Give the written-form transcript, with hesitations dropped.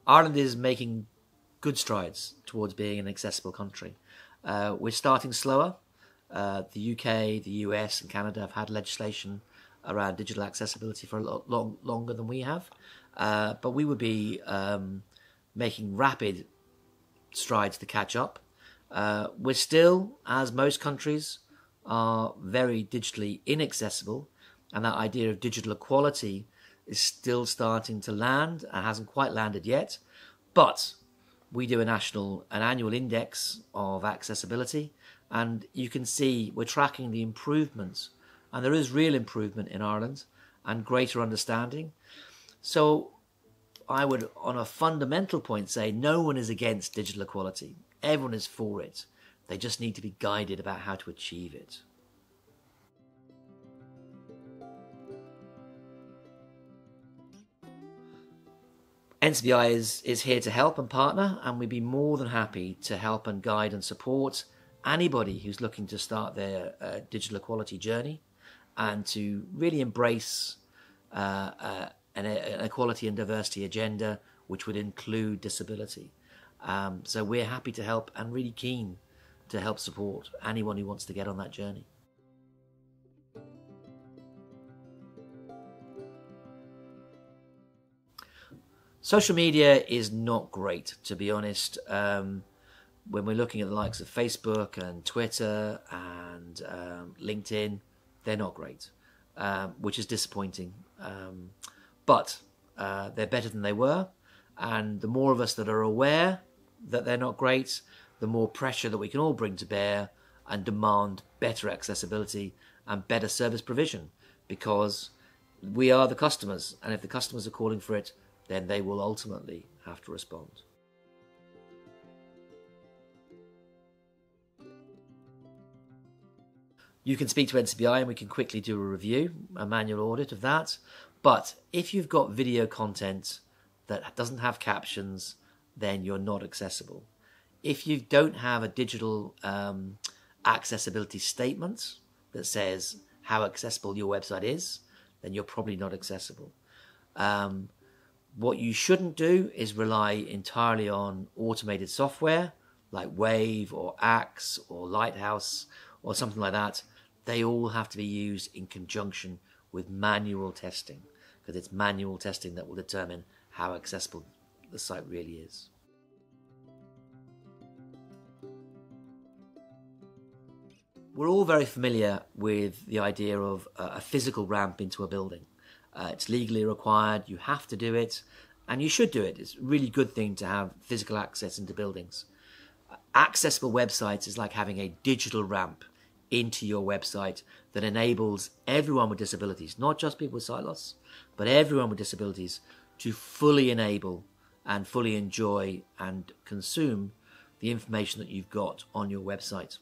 Ireland is making good strides towards being an accessible country. We're starting slower. The UK, the US and Canada have had legislation around digital accessibility for a lot longer than we have. But we would be making rapid strides to catch up. We're still, as most countries, are very digitally inaccessible, and that idea of digital equality is still starting to land and hasn't quite landed yet. But we do an annual index of accessibility, and you can see we're tracking the improvements, and there is real improvement in Ireland and greater understanding. So I would, on a fundamental point, say no one is against digital equality. Everyone is for it. They just need to be guided about how to achieve it. NCBI is here to help and partner, and we'd be more than happy to help and guide and support anybody who's looking to start their digital equality journey and to really embrace an equality and diversity agenda which would include disability. So we're happy to help and really keen to help support anyone who wants to get on that journey. Social media is not great, to be honest. When we're looking at the likes of Facebook and Twitter and LinkedIn, they're not great, which is disappointing. But they're better than they were. And the more of us that are aware that they're not great, the more pressure that we can all bring to bear and demand better accessibility and better service provision, because we are the customers. And if the customers are calling for it, then they will ultimately have to respond. You can speak to NCBI and we can quickly do a review, a manual audit of that. But if you've got video content that doesn't have captions, then you're not accessible. If you don't have a digital accessibility statement that says how accessible your website is, then you're probably not accessible. What you shouldn't do is rely entirely on automated software like Wave or Axe or Lighthouse or something like that. They all have to be used in conjunction with manual testing, because it's manual testing that will determine how accessible the site really is. We're all very familiar with the idea of a physical ramp into a building. It's legally required, you have to do it, and you should do it. It's a really good thing to have physical access into buildings. Accessible websites is like having a digital ramp into your website that enables everyone with disabilities, not just people with sight loss, but everyone with disabilities, to fully enable and fully enjoy and consume the information that you've got on your website.